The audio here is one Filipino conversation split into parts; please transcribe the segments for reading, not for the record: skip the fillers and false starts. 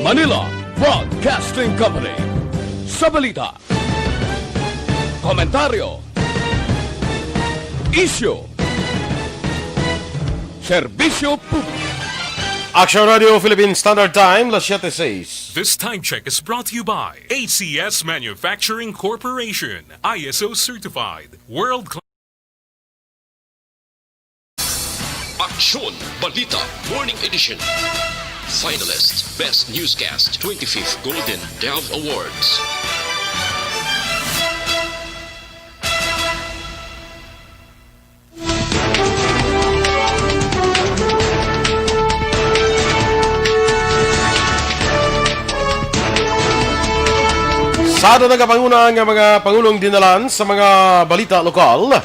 Manila Broadcasting Company. Sa balita, komentaryo, issue, serbisyo publiko. Aksyon Radio Philippine Standard Time, las 7:06. This time check is brought to you by ACS Manufacturing Corporation, ISO certified, world class. Aksyon, Balita, Morning Edition. Finalist, Best Newscast, 25th Golden Dove Awards. Sa ato nagapanguna ang mga Pangulong dinalan sa mga balita lokal,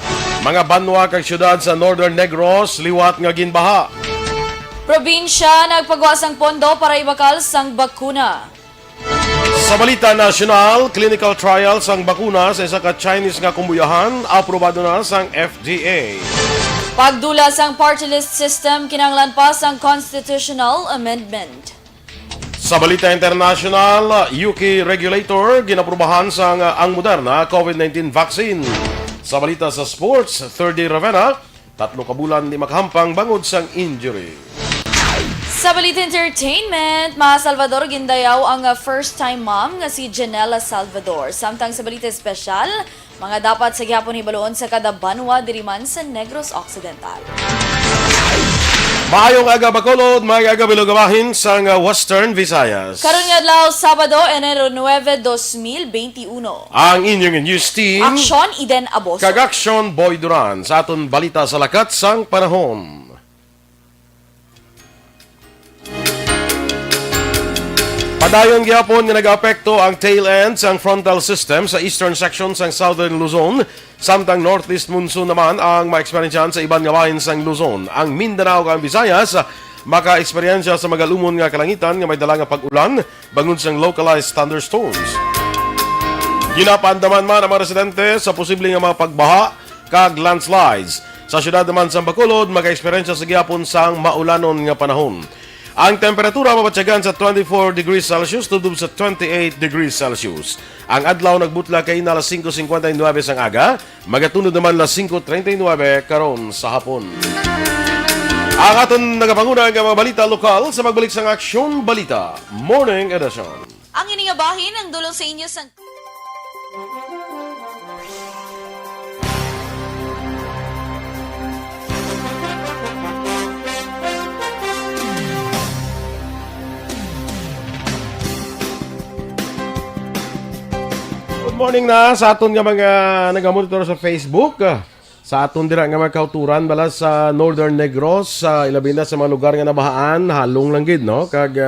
mga banwa kag syudad sa Northern Negros, liwat nga ginbaha. Probinsya nagpagawas ang pondo para ibakal sang bakuna. Sa balita nasyonal, clinical trials ang bakuna sa isa ka Chinese nga kumbuyahan, aprobado na sang FDA. Pagdula sang party list system, kinanglan pa sang constitutional amendment. Sa balita international, UK regulator ginaprubahan sang ang Moderna COVID-19 vaccine. Sa balita sa sports, third day Ravenna, 3 ka bulan di makahampang bangod sang injury. Sa balita entertainment, mga Salvador gindayaw ang first-time mom nga si Janela Salvador. Samtang sa balita espesyal, mga dapat sa gihapon hibaluon sa kada banwa diriman sa Negros Occidental. Maayong aga Bacolod, maayong aga Bilogabahin sa Western Visayas. Karon nga adlaw Sabado, Enero 9, 2021. Ang inyong news team, Aksyon, Iden Aboso. kag Aksyon Boy Duran sa aton balita sa lakat sang panahon. Padayon gyapon nga nag-apekto ang tail end sang frontal system sa eastern section sang southern Luzon, samtang northeast monsoon naman ang ma-eksperyensyahan sa ibang nga bahin sang Luzon. Ang Mindanao kag Visayas maka-eksperyensya sa magalumon nga kalangitan nga may dala nga pag-ulan bangod sang localized thunderstorms. Ginapandaman man ang mga residente sa posibleng nga mga pagbaha kag landslides. Sa syudad naman sa Bacolod maka-eksperyensya sa gyapon sang maulanon nga panahon. Ang temperatura mabatyagan sa 24 degrees Celsius tudub sa 28 degrees Celsius. Ang adlaw nagbutla kay na 5:59 sang aga, magatunod naman 5:39 karon sa hapon. Ang aton nagapanguna nga mga balita lokal sa magbalik sang Aksyon Balita Morning Edition. Ang ining bahin ang dulong sa inyo sa Good morning na sa aton nga mga nagamonitor sa Facebook. Sa aton dira nga mga kauturan bala sa Northern Negros, ilabi na sa mga lugar nga nabahaan, halong lang gid no, kag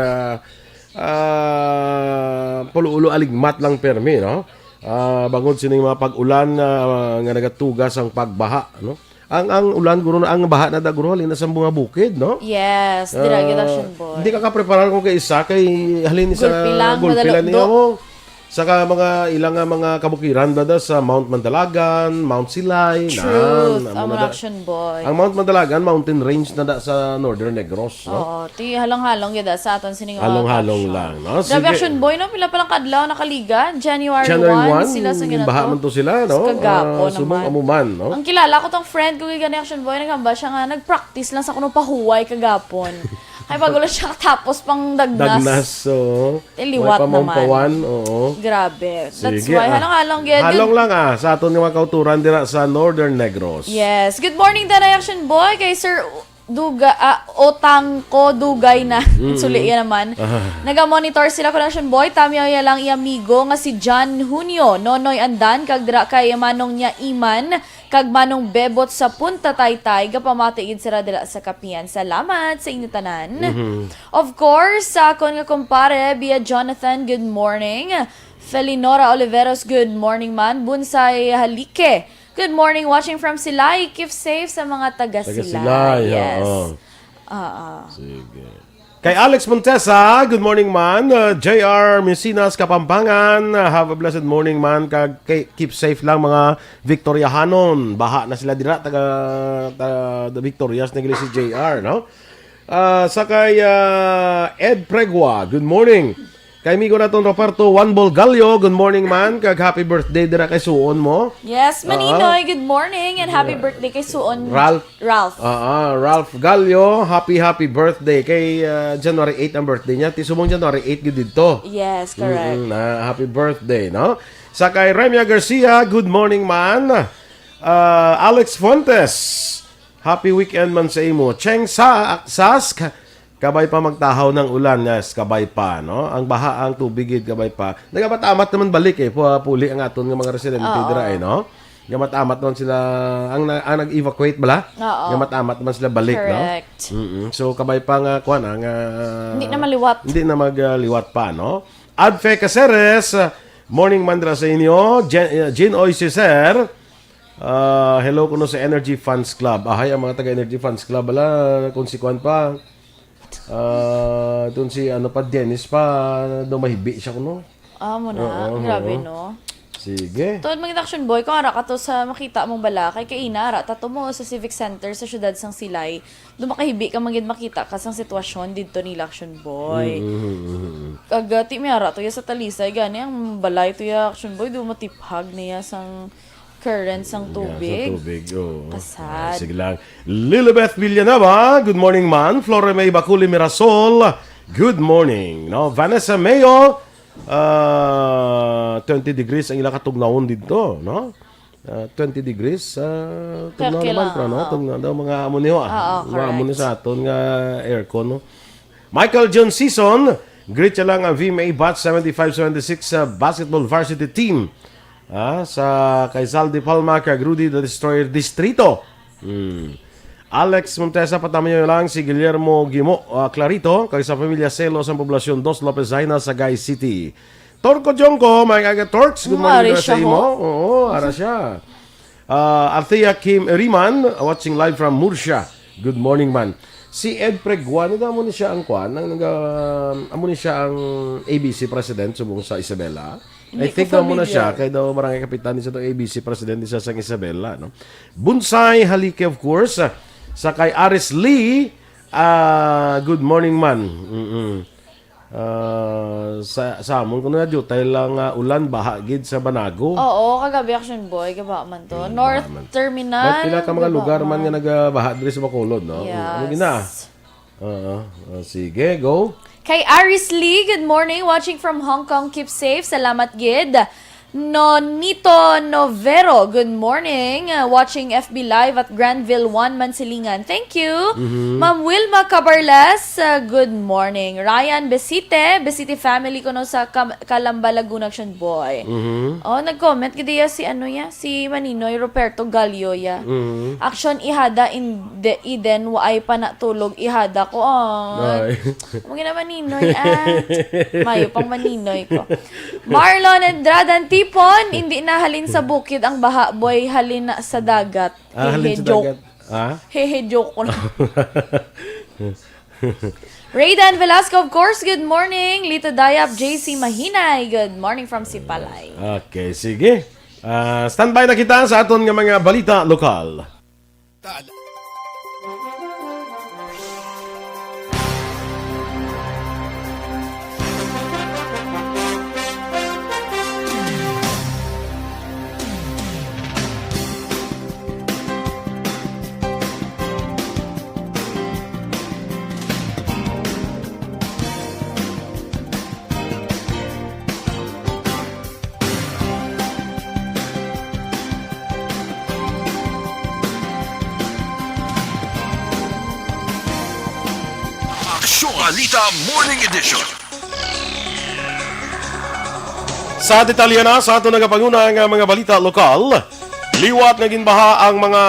puluulo aligmat lang permi no. Bangod sining mga pag-ulan nga nagatugas ang pagbaha no. Ang ulan guro ang baha na da guro halin na sa mga bukid no. Yes, dira gyud Aksyon Boy. Hindi ka preparar ko kay isa kay halin sa gulpilan niya mo. Saka mga ilang mga kabukiran da sa Mount Mandalagan, Mount Silay, Truth, ang Aksyon Boy. Ang Mount Mandalagan, mountain range na da sa Northern Negros. No? Oo, ti halong-halong yun sa aton sining halong-halong lang. No? Grabe Aksyon Boy, no? Pila palang kadlaw nakaliga. January 1, sila sa ginato. Baha man to sila, no? Kagapo naman. Sumong amuman, no? Ang kilala ko tong friend ko gani Aksyon Boy, nagamba siya nga, nag-practice lang sa kuno pahuway kagapon. Ay bagulo siya tapos pang dagnas. Dagnas, so. Liwat naman. Oo. Grabe. That's Sige, why halong-halong gyud. Halong lang sa aton nga kauturan dira sa Northern Negros. Yes. Good morning Tanay Aksyon Boy kay Sir Otang ko dugay na. Suli yan naman. Naga-monitor sila ko Aksyon Boy. Tamya lang i-amigo nga si John Junio. Nonoy Andan kag dira kay manong niya Iman kag manong bebot sa Punta Taytay gapamatiid sira dira sa Kapian. Salamat sa inyo tanan. Of course, sa akon nga kumpare Bia Jonathan, good morning. Felinora Oliveros, good morning man. Bunsay Halike, good morning, watching from Silay. Keep safe sa mga taga Silay. Yes. Sige. Kay Alex Montesa, good morning man. JR Mesinas Kapampangan, have a blessed morning man. Keep safe lang mga Victoriahanon. Baha na sila dira taga Victorias na si JR, no? Sakay Ed Pregua, good morning. Kay migo naton Roberto Juan Bolgalio, good morning man. Kag happy birthday dira kay suon mo. Yes, Maninoy, good morning and happy birthday kay Suon Ralph. Ralph. Ralph Galio, happy birthday. Kay January 8 ang birthday niya. Tisumong January 8 gid dito. Yes, correct. Happy birthday, no? Sakay Remia Garcia, good morning man. Alex Fontes, happy weekend man sa imo. Cheng Sask, kabay pa magtahaw ng ulan, yes, kabay pa, no? Ang baha, ang tubig, kabay pa. Nagabatamat naman balik, puli ang aton ng mga residente dira, no? Gamatamat naman sila, ang nag-evacuate bala? Oo. Gamatamat naman sila balik, Correct. no? So, kabay pa nga, kuwan, Hindi na maliwat. Hindi na magliwat pa, no? Adfe Caceres, morning mandra sa inyo. Jean Oy Cesar, hello kuno sa Energy Funds Club. Ahay, ang mga taga-Energy Funds Club, bala, konsekwan pa. Doon si Dennis pa dumahibi siya kuno. Mo na. Grabe, no? Sige. Tuod mga action boy, kung ara ka to sa makita mong bala, kay kaina, tato mo sa Civic Center sa syudad sang Silay, dumakahibi ka magid makita ka sang sitwasyon dito ni action boy. Kagati mi ara to ya sa Talisay, gani ang balay to ya action boy, dumatiphag niya sang current sang tubig. Sa tubig, oh. Kasad. Sige lang. Lilibeth Villanueva, good morning man. Flore May Baculi Mirasol, good morning. No? Vanessa Mayo, 20 degrees ang ilang katugnawon dito, no? 20 degrees, tugnaw naman pa, no? Tugnaw daw mga amoniho, mga amoniho sa aton nga aircon, no? Michael John Season, greet siya lang ang VMA Batch 75-76 basketball varsity team. Sa kay Zaldi Palma, kay Rudy the Destroyer Distrito. Alex Montesa, patama nyo lang si Guillermo Gimo Clarito, kay sa pamilya Celos ang poblasyon Dos Lopez Zaina sa Gay City. Torco Jongko, may kaga Torks, good morning sa imo. Oo, ara siya. Althea Kim Riman, watching live from Murcia. Good morning man. Si Ed Preguan, amo ni siya ang kwan, amo ni siya ang ABC President subong sa Isabela. I think daw muna siya, kaya daw barangay kapitan niya sa ABC President niya sa Isabela. No? Bunsay Halike, of course. Sa kay Aris Lee, good morning man. Sa amon kuno na jutay lang ulan bahagid sa Banago. Oo, kagabi action boy, gaba man to. North Terminal. May pila ka mga lugar man nga nagabaha diri sa Bacolod, no? Yes. Ano gina? Sige, go. Kay Aris Lee, good morning. Watching from Hong Kong. Keep safe. Salamat, Gid. Nonito Novero, good morning. Watching FB Live at Granville 1, Mansilingan. Thank you. Ma'am Wilma Cabarles, good morning. Ryan Besite family ko no sa Calamba, Laguna Action Boy. Nag-comment kaya si Maninoy Roberto Galio ya. Action ihada in the Eden waay pa natulog ihada ko. Mugin na Maninoy mayo pang Maninoy ko. Marlon Andradan Tipon, hindi na halin sa bukid ang baha, boy, halin na sa dagat. Halin sa joke. dagat? Hehe, joke ko na. Raydan Velasco, of course, good morning. Lito Dayap, JC Mahinay, good morning from Sipalay. Okay, sige. Standby na kita sa aton nga mga balita lokal. Balita Morning Edition. Sa detalye na sa ato nagapanguna nga mga balita lokal, liwat na ginbaha ang mga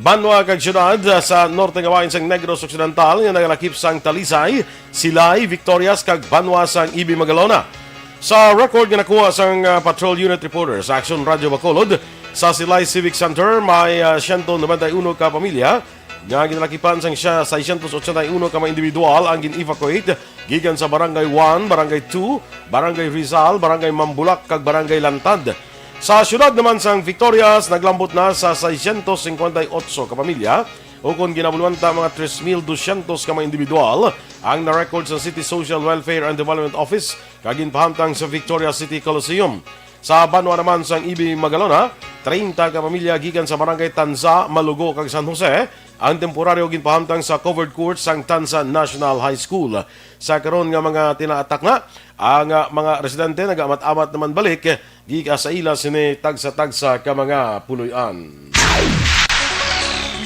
banwa kag syudad sa norte gawain sang Negros Occidental nga nagalakip sang Talisay, Silay, Victorias kag banwa sang Ibi Magalona. Sa record nga nakuha sang patrol unit reporters sa Aksyon Radio Bacolod sa Silay Civic Center, may 191 ka pamilya nga ginalakipan sang siya 681 ka mga individual ang gin-evacuate gikan sa Barangay 1, Barangay 2, Barangay Rizal, Barangay Mambulak kag Barangay Lantad. Sa syudad naman sang Victorias, naglambot na sa 658 ka pamilya o kung ginabuluanta mga 3,200 ka mga individual ang na-record sa City Social Welfare and Development Office kaginpahamtang sa Victoria City Coliseum. Sa Banwa naman sang Ibi Magalona, 30 ka pamilya gikan sa barangay Tanza, Malugo kag San Jose ang temporaryo ginpahamtang sa covered court sang Tanza National High School. Sa karon nga mga tinaatak nga ang mga residente nagamat-amat naman balik gika sa ila sini tagsa-tagsa ka mga puloy-an.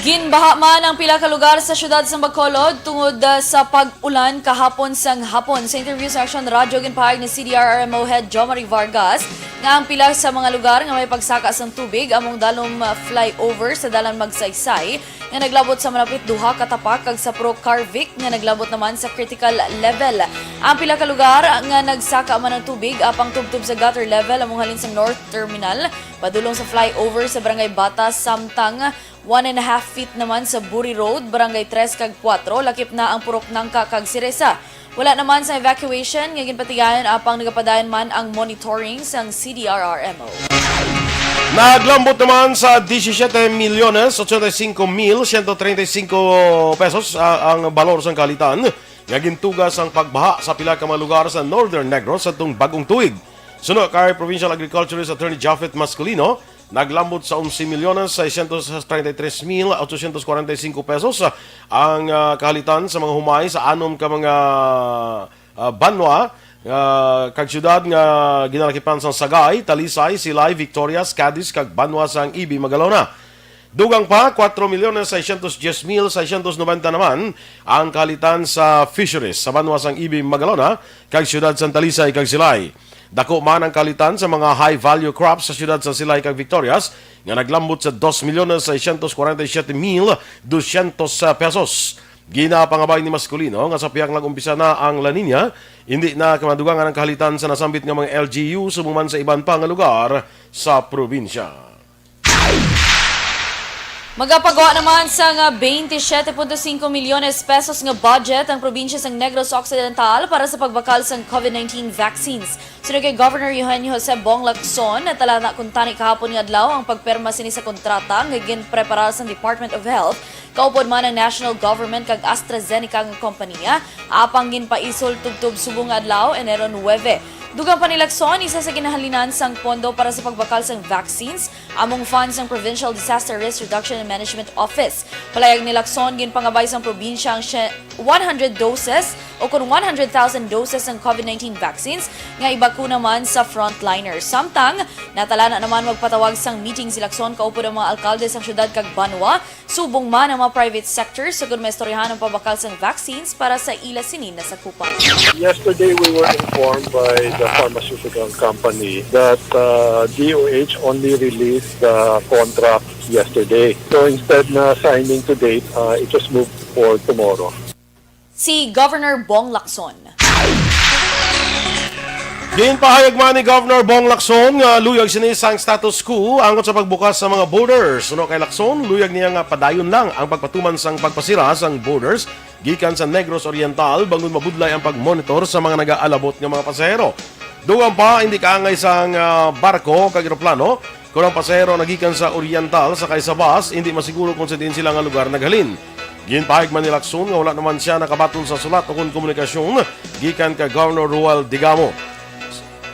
Ginbaha man ang pila ka lugar sa syudad sa Bacolod tungod sa pag-ulan kahapon sang hapon. Sa interview sa Aksyon Radio, ginpahayag ni CDRRMO Head Jomari Vargas nga ang pila sa mga lugar nga may pagsaka sang tubig among dalom flyover sa dalan Magsaysay nga naglabot sa malapit duha ka tapak kag sa Pro Carvic nga naglabot naman sa critical level. Ang pila ka lugar nga nagsaka man ng tubig apang tubtub sa gutter level among halin sa North Terminal padulong sa flyover sa Barangay Batas samtang 1.5 feet naman sa Buri Road, Barangay 3 kag 4, lakip na ang Purok Nangka kag Siresa. Wala naman sa evacuation, nga ginpatigayan apang nagapadayon man ang monitoring sang CDRRMO. Naglambot naman sa 17,085,135 pesos ang balor sang kalitan nga gintugas ang pagbaha sa pila ka mga lugar sa Northern Negros sa tung bagong tuig. Suno kay Provincial Agriculturist Attorney Japheth Masculino, naglambot sa 11,633,845 pesos ang kahalitan sa mga humay sa anom ka mga banwa kag syudad nga ginalakipan sa Sagay, Talisay, Silay, Victorias, Cadiz kag banwa sang Ibi Magalona. Dugang pa 4,610,690 naman ang kahalitan sa fisheries sa banwa sang Ibi Magalona kag syudad sa Talisay kag Silay. Dako man ang kalitan sa mga high-value crops sa siyudad sa Silay kag Victorias nga naglambot sa 2,647,200 pesos. Ginapangabay ni Masculino nga sa piyang umpisa na ang La Nina, hindi na kamadugangan ang kahalitan sa nasambit nga mga LGU sumuman sa iban pang lugar sa probinsya. Magapagawa naman sa nga 27.5 milyones pesos nga budget ang probinsya sang Negros Occidental para sa pagbakal sang COVID-19 vaccines. Sunod kay Governor Eugenio Jose Bong Lacson na tala na kuntani kahapon nga adlaw ang pagperma sini sa kontrata nga ginpreparar sa Department of Health. Kaupod man ang national government kag AstraZeneca nga kompanya apang ginpaisol tubtub subong nga adlaw Enero 9. Dugang pa ni Lacson, isa sa ginahalinan sang pondo para sa pagbakal sang vaccines among funds ng Provincial Disaster Risk Reduction and Management Office. Palayag ni Lacson, ginpangabay sang probinsya ang 100 doses o kung 100,000 doses ng COVID-19 vaccines nga ibakuna naman sa frontliners. Samtang, natala na naman magpatawag sang meeting si Lacson kaupod ang mga alkalde sang syudad kag Banwa, subong man ang mga private sectors sa kung may istoryahan ng pabakal sang vaccines para sa ila sinin na sakupan. Yesterday, we were informed by the pharmaceutical company that DOH only released the contract yesterday. So instead na signing to date, it was moved for tomorrow. Si Governor Bong Lacson. Ginpahayag man ni Governor Bong Lacson nga luyag sini sang status quo angkot sa pagbukas sa mga borders. Suno kay Lacson, luyag niya nga padayon lang ang pagpatuman sang pagpasira sang borders gikan sa Negros Oriental bangun mabudlay ang pagmonitor sa mga nagaalabot nga mga pasahero. Dugang pa hindi kaangay sang barko kag eroplano kung ang pasahero nagikan sa Oriental sa sa bus, hindi masiguro kung sa din sila nga lugar naghalin. Ginpahayag man ni Lacson nga wala naman siya nakabatol sa sulat o kung komunikasyon gikan kay Governor Ruel Digamo.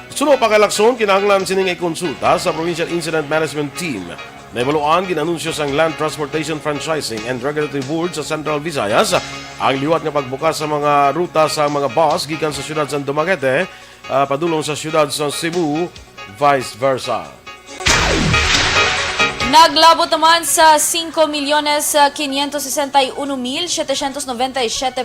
Suno pa kay Lacson, kinahanglan sining ikonsulta sa Provincial Incident Management Team. Naibaluan, ginanunsyo sang Land Transportation Franchising and Regulatory Board sa Central Visayas ang liwat nga pagbukas sa mga ruta sa mga bus gikan sa siyudad sa Dumaguete padulong sa siyudad sa Cebu, vice versa. Naglabot naman sa 5,561,797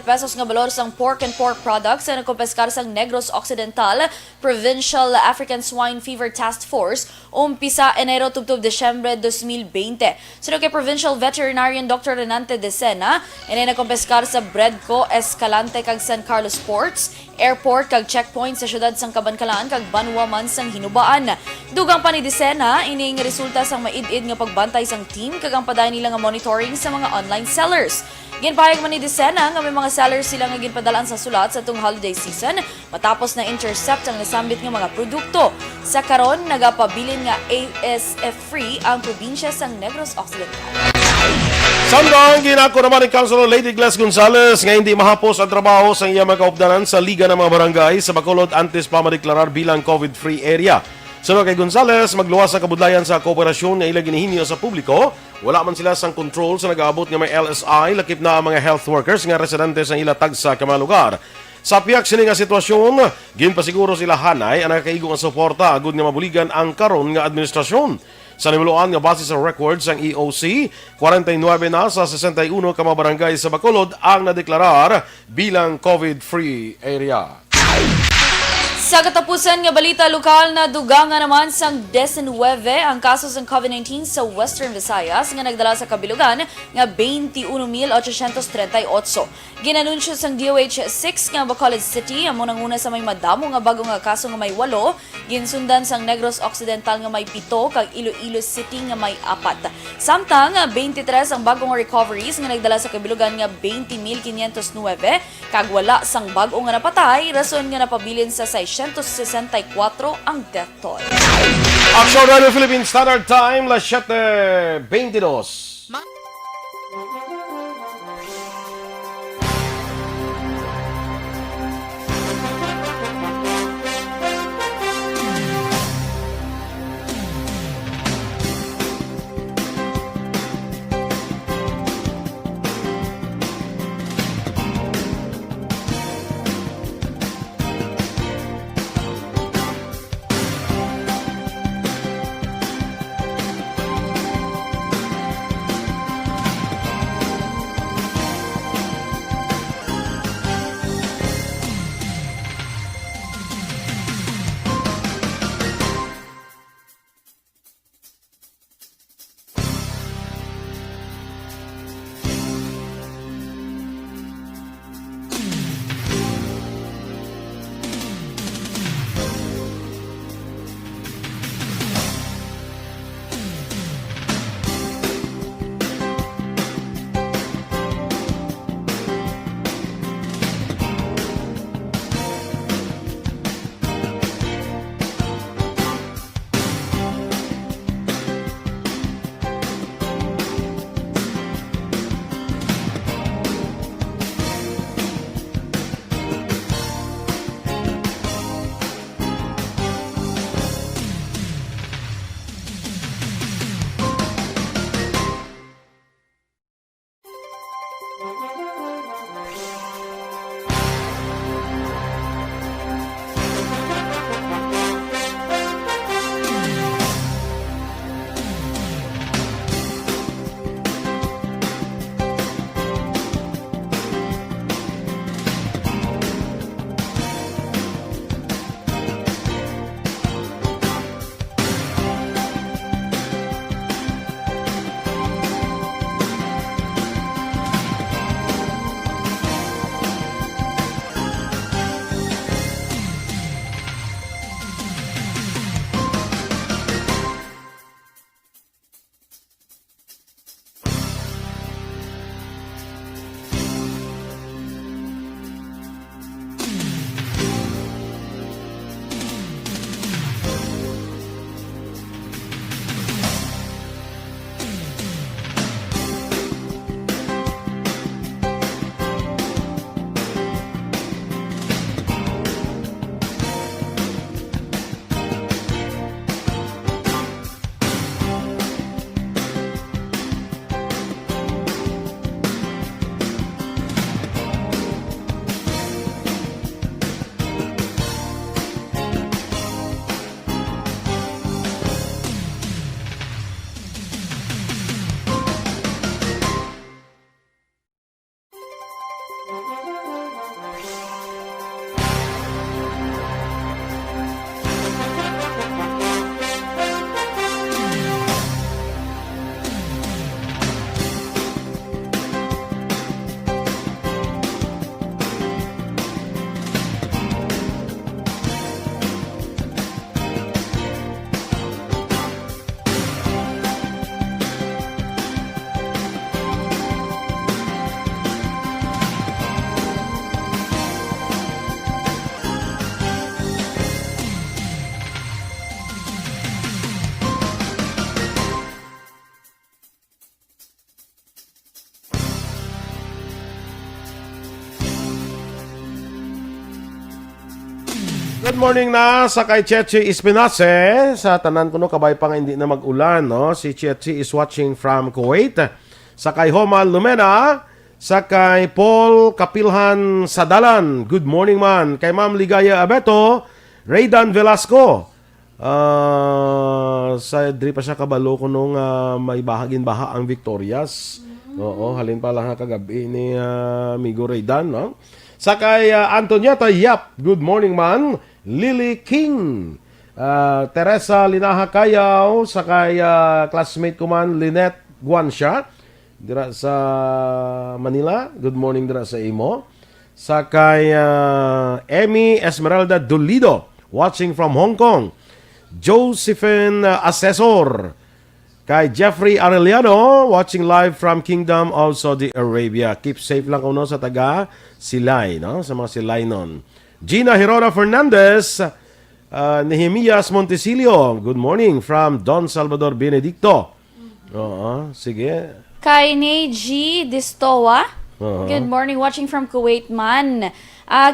pesos nga balor sang pork and pork products na nagkumpeskar sang Negros Occidental Provincial African Swine Fever Task Force umpisa Enero tubtub Desyembre 2020. Sunod kay Provincial Veterinarian Dr. Renante Decena, inay nagkumpeskar sa Bredco, Escalante kag San Carlos Ports, airport kag checkpoint sa syudad sang Kabankalaan kag Banwa man sang Hinubaan. Dugang pa ni Decena, ining resulta sang maid-id nga pagbantay sang team kag ang padayon nila nga monitoring sa mga online sellers. Ginpahayag man ni Decena nga may mga sellers sila nga ginpadalaan sa sulat sa tung holiday season matapos na intercept ang nasambit nga mga produkto. Sa karon nagapabilin nga ASF free ang probinsya sang Negros Occidental. Samtang ginako naman ni Councilor Lady Glass Gonzales nga hindi mahapos ang trabaho sa iya mga kaupdanan sa Liga ng mga Barangay sa Bacolod antes pa madeklarar bilang COVID-free area. Sunod kay Gonzales, magluwas sa kabudlayan sa kooperasyon nga ila ginihinyo sa publiko. Wala man sila sang control sa nag-aabot nga may LSI, lakip na ang mga health workers nga residente sa ila tagsa ka mga lugar. Sa piyak sila nga sitwasyon, ginpasiguro sila hanay ang nakakaigo nga suporta agud nga mabuligan ang karon nga administrasyon. Sa nimuluan nga base sa records ang EOC, 49 na sa 61 ka mga barangay sa Bacolod ang nadeklarar bilang COVID-free area. Sa katapusan nga balita lokal na dugangan naman sang Editionwith ang kaso ng COVID-19 sa Western Visayas nga nagdala sa kabilugan nga 21,838. Ginanunsyo sang DOH-6 nga Bacolod City amo nanguna sa may madamo nga bago nga kaso nga may 8, ginsundan sang Negros Occidental nga may 7 kag Iloilo City nga may 4. Samtang 23 ang bagong recoveries nga nagdala sa kabilugan nga 20,509 kag wala sang bago nga napatay rason nga napabilin sa 664 ang death toll. Aksyon Radio Philippine Standard Time, las 7:22. Good morning na sa kay Chechi Espinace. Sa tanan ko no, kabay pa nga hindi na mag-ulan. No? Si Chechi is watching from Kuwait. Sa kay Homa Lumena. Sa kay Paul Kapilhan Sadalan. Good morning man. Kay Ma'am Ligaya Abeto. Raydan Velasco. Sa diri pa siya kabalo ko nung may bahagin baha ang Victorias. Oo, halin pa lang kagabi ni Amigo Raydan. No? Sa kay Antonieta Yap. Good morning man. Lily King, Teresa Linaha Kayaw, sa kay classmate ko man, Lynette Guansha, dira sa Manila. Good morning dira sa imo. Sa kay Emmy Esmeralda Dolido, watching from Hong Kong. Josephine Assessor, kay Jeffrey Arellano, watching live from Kingdom of Saudi Arabia. Keep safe lang kuno sa taga Silay, no? Sa mga Silay nun. Gina Hirona Fernandez, Nehemias Montesilio, good morning from Don Salvador Benedicto. Sige. Kay Neji Distoa, good morning, watching from Kuwait man.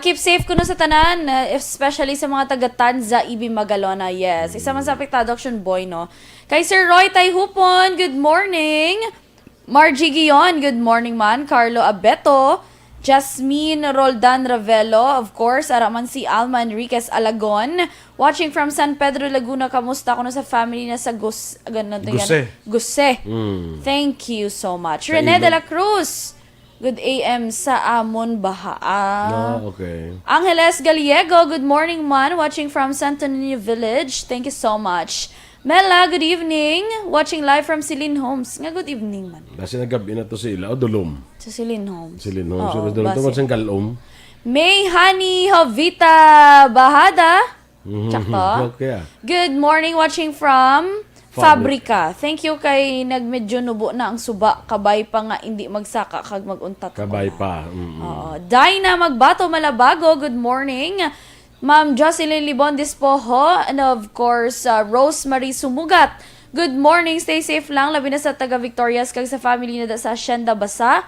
Keep safe kuno sa tanan, especially sa mga taga-Tanza, Ibi Magalona, yes. Isa man sa apektado, Aksyon Boy, no? Kay Sir Roy Tayhupon, good morning. Margie Guion, good morning man. Carlo Abeto, Jasmine Roldan Ravelo, of course, araman si Alma Enriquez Alagon, watching from San Pedro, Laguna. Kamusta ko na sa family na sa Guse. Thank you so much. Rene de la Cruz, good AM sa Amon Baha. Okay. Angeles Gallego, good morning man, watching from Santo Niño Village. Thank you so much. Mela, good evening. Watching live from Celine Homes. Nga, good evening man. Kasi nagabi na to sila, Dulum. Sa Celine Homes. Celine Homes. Oo, So, Dulum to base. sa Galom. May Honey Jovita Bahada. Tsaka. Okay. Good morning, watching from Fabrika. Thank you kay nagmedyo nubo na ang suba. Kabay pa nga hindi magsaka kag maguntat. Kabay pa. Oo. Dinah Magbato Malabago, good morning. Ma'am Jocelyn Libon Dispoho, and of course, Rosemary Sumugat. Good morning, stay safe lang. Labi na sa taga Victorias, kag sa family na da sa Hacienda Basa.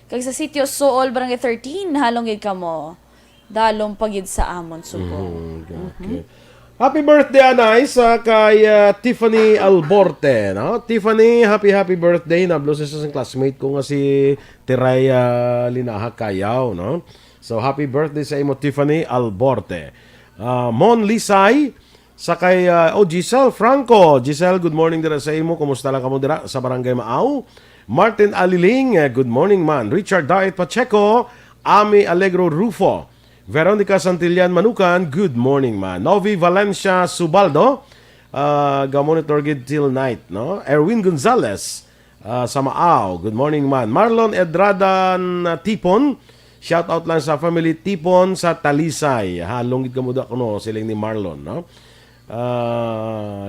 Kag sa sitio Suol, Barangay 13, halong gid kamo. Dalong pagid sa amon subo. Okay. Happy birthday, Anay, sa kay Tiffany Alborte. No? Tiffany, happy birthday. Nablo sa isang classmate ko nga si Tiray Linaha Kayaw. No? So, happy birthday sa imo, Tiffany Alborte. Mon Lisay, sa kay Giselle Franco. Giselle, good morning dira sa imo. Kumusta lang kamo dira sa Barangay Maaw? Martin Aliling, good morning man. Richard Daet Pacheco, Ami Alegro Rufo. Veronica Santillan Manukan, good morning man. Novi Valencia Subaldo, ga-monitor gid till night. No? Erwin Gonzalez, sa Maaw, good morning man. Marlon Edradan Tipon, shout out lang sa family Tipon sa Talisay. Halong gid kamo da kuno siling ni Marlon, no?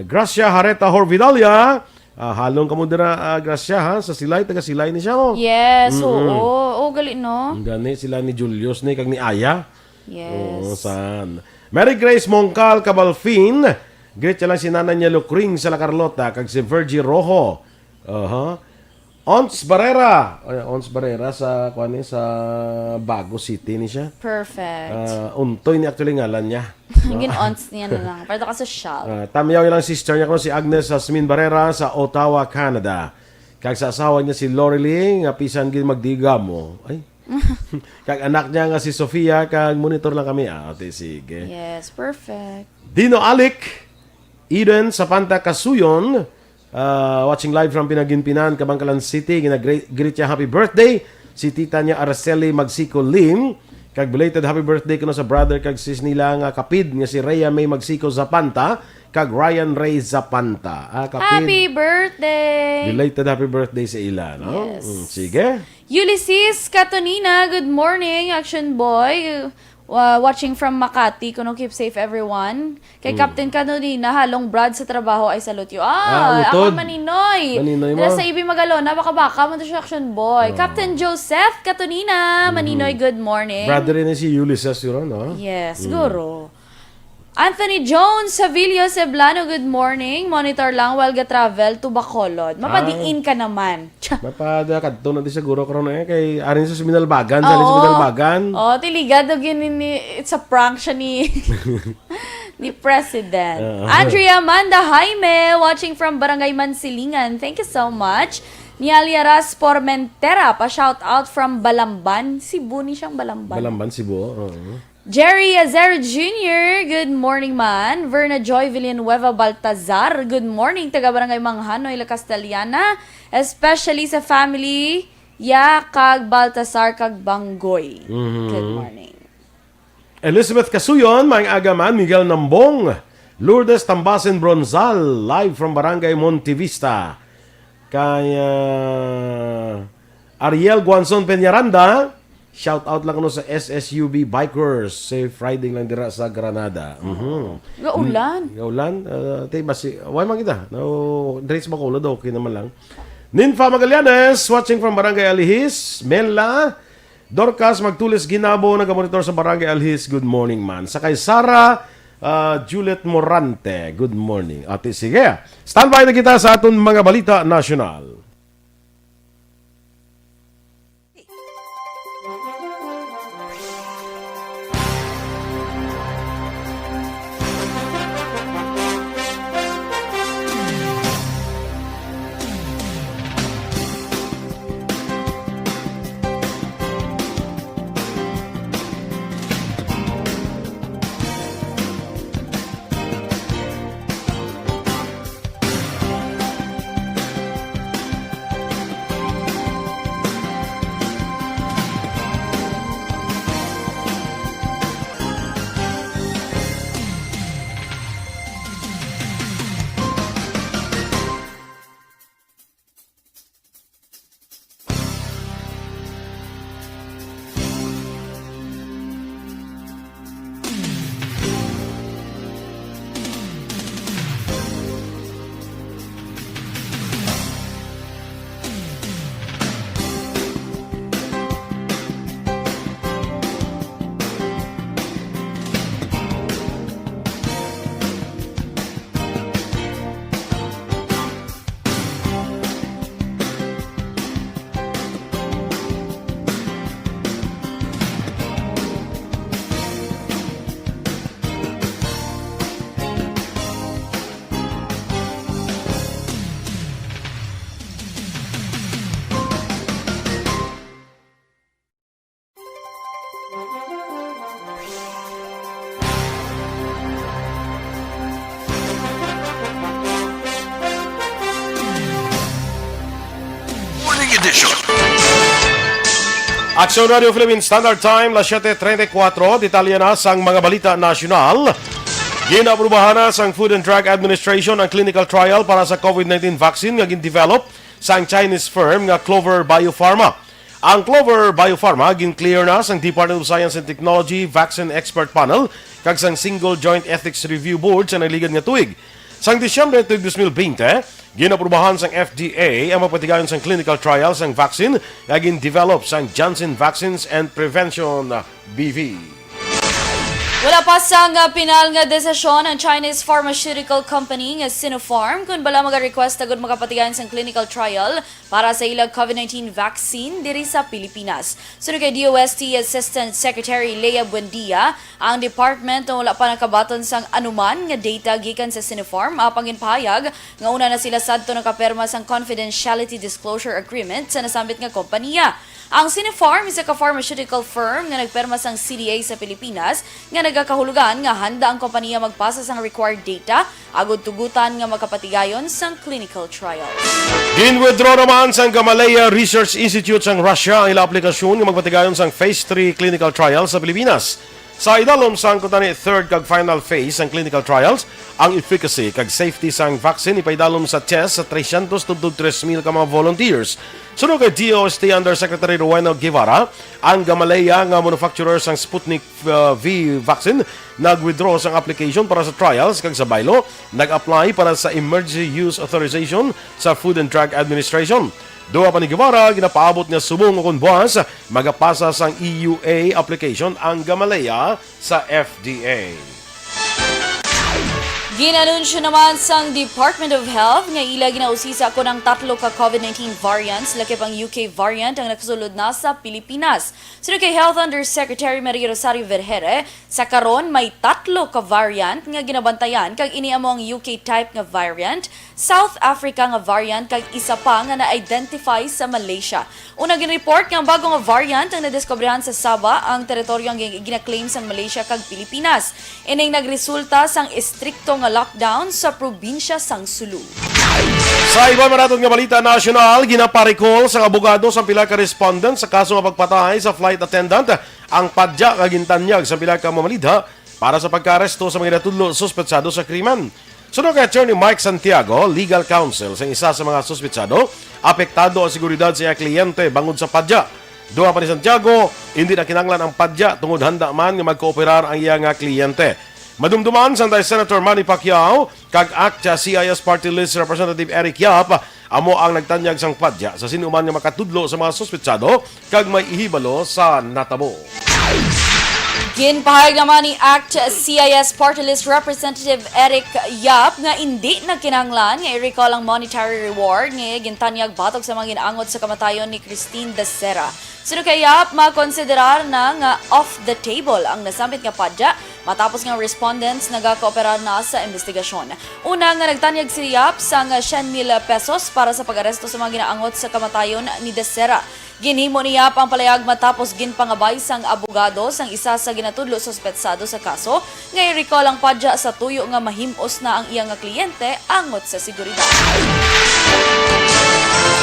Gracia Hareta Horvidalia, halong kamo dira Gracia ha sa Silay, taga Silay ni siya oh. Yes, oo. Gali no. Gani sila ni Julius ni kag ni Aya. Yes. Saan? Mary Grace Mongcal Cabalfin, greet lang si Nana niya Lucring sa La Carlota kag si Virgie Rojo. Ons Barrera sa kuan sa Bago City ni siya. Perfect. Untoy ni actually ngalan niya. Gin-ons niya na lang. Para ka social. Tamiyaw lang sister niya ko si Agnes Asmin Barrera sa Ottawa, Canada. Kag sa asawa niya si Lorelie nga pisan gid magdiga mo. Ay. Kag anak niya nga si Sofia kag monitor lang kami. Ate sige. Yes, perfect. Dino Alik, Eden sa Panta Kasuyon, watching live from Pinaginpinan, Kabangkalan City. Gina-greet niya happy birthday si tita niya Araceli Magsico Lim. Kag belated happy birthday kuno sa brother kag sis nila nga kapid nga si Rhea May Magsico Zapanta kag Ryan Ray Zapanta. Kapid, Happy birthday! belated happy birthday sa ila, no? Yes. Sige. Ulysses Katonina, good morning, Aksyon Boy. Watching from Makati, kuno keep safe everyone. Kay Captain Katonina, halong Brad sa trabaho, ay salute you. Ako utod. Maninoy. Maninoy mo. Dala sa Ibi Magalona, baka mo to siya, Aksyon Boy. Captain Joseph Katonina, Maninoy, good morning. Brother rin si Ulysses yun, no? Yes, siguro. Anthony Jones, Savilio Ceblano, good morning. Monitor lang while ga-travel to Bacolod. Mapadiin ka naman. Tsa. Mapada kadto na di siguro karon kay arin sa Minalbagan, sa Minalbagan. Oo, tiligado gini it's a prank siya ni ni President. Andrea Amanda Jaime, watching from Barangay Mansilingan. Thank you so much. Nialia Ras Pormentera, pa-shout out from Balamban. Cebu ni siyang Balamban. Balamban, Cebu. Jerry Azer Jr., good morning man. Verna Joy Villanueva Baltazar, good morning. Taga Barangay Manghanoy, La Castellana. Especially sa family, kag Baltasar, kag Banggoy. Good morning. Elizabeth Casuyon, Maing Agaman, Miguel Nambong, Lourdes Tambasin Bronzal, live from Barangay Montevista. Kay Ariel Guanzon Peñaranda, shout out lang sa SSUB Bikers, safe riding lang dira sa Granada. Gaulan. Gaulan, tay basi, why man kita? No, diretso Bacolod daw, okay naman lang. Ninfa Magallanes, watching from Barangay Alihis, Mela, Dorcas Magtulis Ginabo, nag-monitor sa Barangay Alhis, good morning man. Sakay Sara Juliet Morante, good morning. At sige, standby na kita sa aton mga balita nasyonal. Edition. Aksyon Radio Philippines Standard Time, las 7:34, detalye na sang mga balita nasyonal. Ginaprubahan na sang Food and Drug Administration ang clinical trial para sa COVID-19 vaccine nga gin-develop sang Chinese firm nga Clover Biopharma. Ang Clover Biopharma gin-clear na sang Department of Science and Technology Vaccine Expert Panel kag sang Single Joint Ethics Review Board sa naligad nga tuig. Sang Disyembre 2020, ginaprubahan sang FDA ang mapatigayon sang clinical trial sang vaccine nga gin-develop sang Janssen Vaccines and Prevention BV. Wala pa sang pinal nga desisyon ang Chinese pharmaceutical company nga Sinopharm kung bala mag-request agad makapatigayon sang clinical trial para sa ilang COVID-19 vaccine diri sa Pilipinas. Sunod kay DOST Assistant Secretary Lea Buendia, ang department wala pa nakabaton sang anuman nga data gikan sa Sinopharm apang ginpahayag nga una na sila sadto nakaperma sang confidentiality disclosure agreement sa nasambit nga kompanya. Ang Sinopharm isa ka pharmaceutical firm nga nagperma sang CDA sa Pilipinas nga nagakahulugan nga handa ang kompanya magpasa sang required data agud tugutan nga makapatigayon sang clinical trial. Gin-withdraw naman sang Gamaleya Research Institute sang Russia ang ilang aplikasyon nga magpatigayon sang Phase 3 clinical trial sa Pilipinas. Sa idalom sang kutani third kag final phase sang clinical trials, ang efficacy kag safety sang vaccine ipaidalom sa test sa 300 tubdog 3,000 ka mga volunteers. Sunod kay DOST Undersecretary Rowena Guevara, ang Gamaleya nga manufacturer sang Sputnik V vaccine nag-withdraw sang application para sa trials kag sa baylo nag-apply para sa emergency use authorization sa Food and Drug Administration. Doa pa ni Guevara, ginapaabot niya subong kung buwas, magapasa sang EUA application ang Gamaleya sa FDA. Ginanunsyo naman sang Department of Health nga ila ginausisa ko ng 3 ka COVID-19 variants, laki pang UK variant ang nakasulod na sa Pilipinas. Sino kay Health Undersecretary Maria Rosario Vergere, sa karon may 3 ka variant nga ginabantayan kag ini amo ang UK type nga variant, South Africa nga variant kag isa pa nga na-identify sa Malaysia. Una gin-report nga bago nga variant ang nadiskubrihan sa Sabah, ang teritoryo ang gina-claim sang Malaysia kag Pilipinas. Ining nagresulta sang istrikto nga lockdown sa probinsya sang Sulu. Sa iba maratong nga balita nasyonal, ginaparikol sa abogado sa pila ka respondent sa kaso nga pagpatay sa flight attendant ang padya nga gintanyag sa pila ka mamalidha para sa pagkaaresto sa mga natudlo suspetsado sa krimen. Sunod kay Attorney Mike Santiago, legal counsel sa isa sa mga suspetsado, apektado ang seguridad sa iya kliyente bangod sa padya. Duha pa ni Santiago, hindi na kinanglan ang padya tungod handa man nga magkooperar ang iya nga kliyente. Madumduman sa Senator Manny Pacquiao kag ACT CIS Party List Representative Eric Yap amo ang nagtanyag sang padya sa sinuman nga makatudlo sa mga suspetsado kag may ihibalo sa natabo. Ginpahayag naman ni ACT CIS Party List Representative Eric Yap nga hindi na kinahanglan nga i-recall ang monetary reward nga gintanyag batok sa mga ginaangot sa kamatayon ni Christine Dacera. Sino kay Yap makonsiderar na nga off the table ang nasambit nga padya matapos nga respondents nagakooperar na sa investigasyon. Una nga nagtanyag si Yap sa 100,000 pesos para sa pag-aresto sa mga ginaangot sa kamatayon ni Dacera. Ginhimo ni Yap ang palayag matapos ginpangabay sang abogado sang isa sa ginatudlo suspetsado sa kaso nga i-recall ang padya sa tuyo nga mahimos na ang iyang nga kliyente angot sa seguridad.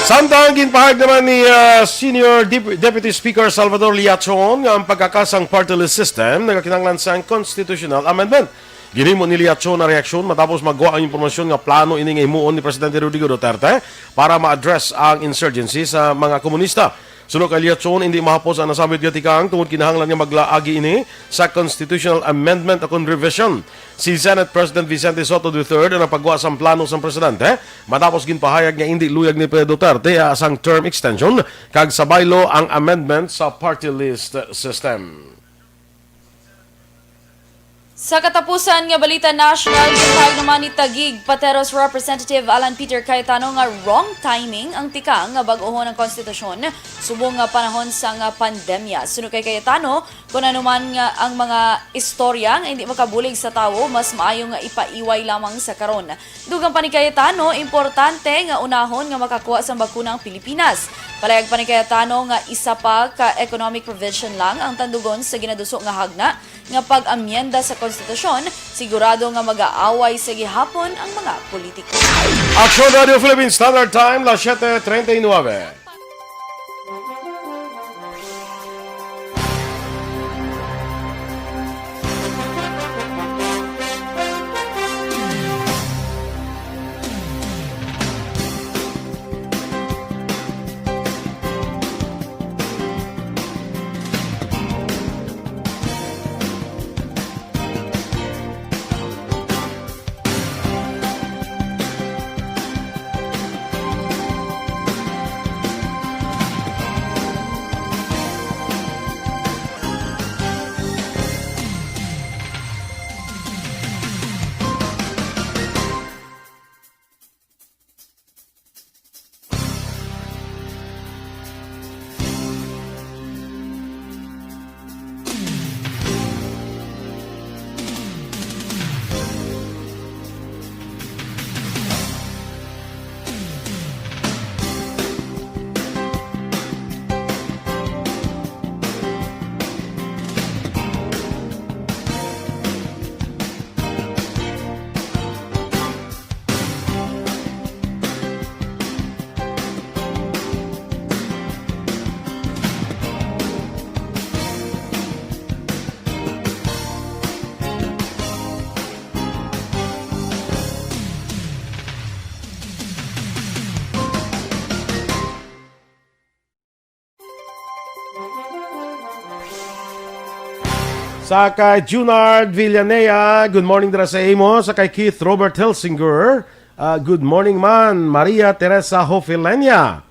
Samtang ginpahag naman ni Senior Deputy Speaker Salvador Liachon nga ang pagkakasang party list system nagakinanglan sang constitutional amendment. Ginhimo ni Liachon na reaksyon matapos magwa ang impormasyon nga plano ini nga himuon ni Presidente Rodrigo Duterte para ma-address ang insurgency sa mga komunista. Sunod kay Liachon, hindi mahapos ang nasambit nga tikang tungod kinahanglan nga maglaagi ini sa constitutional amendment akong revision. Si Senate President Vicente Soto III ang napagwa sa plano sa presidente matapos ginpahayag nga hindi luyag ni Duterte asang term extension kag sabaylo ang amendment sa party list system. Sa katapusan nga balita national, gipahayag naman ni Taguig Pateros Representative Alan Peter Cayetano nga wrong timing ang tika nga bag-ohon ng konstitusyon subong nga panahon sa nga pandemya. Sunod kay Cayetano, kung ano man nga ang mga istorya nga hindi makabulig sa tawo, mas maayo nga ipaiway lamang sa karon. Dugang pa ni Cayetano, importante nga unahon nga makakuha sa bakuna ang Pilipinas. Palayag pa ni Cayetano nga isa pa ka economic provision lang ang tandugon sa ginaduso nga hagna nga pag-amyenda sa konstitusyon, sigurado nga mag-aaway sa gihapon ang mga politiko. Aksyon Radio Philippines Standard Time, las 7:39. Sa kay Junard Villanea, good morning dira sa imo. Sa kay Keith Robert Helsinger, good morning man. Maria Teresa Hofilenia,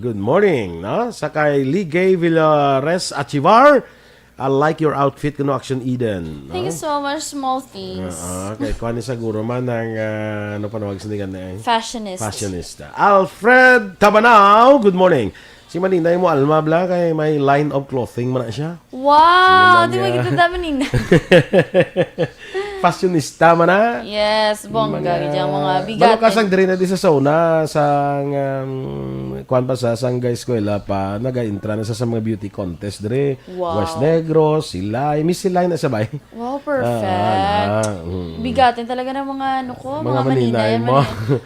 good morning. No? Sa kay Ligay Villares Achivar, I like your outfit kuno Aksyon Eden. Thank you so much, small things. Okay, kuha ni siguro man ang ano pa nawag sinigan na Fashionista. Alfred Tabanao, good morning. Si Maninay mo alma bla kay may line of clothing man na siya. Wow! Sige Di lang mo niya. kita daman Fashionista man na. Yes, bongga. Mga mga bigat. Malukasang diri na di sa sauna sang kuan pa sa sanggay eskwela pa naga-intra na sa mga beauty contest diri. Wow. West Negros, Silay, Miss Silay na sabay. Wow, perfect. Bigatin talaga ng mga ano ko, mga maninay mo.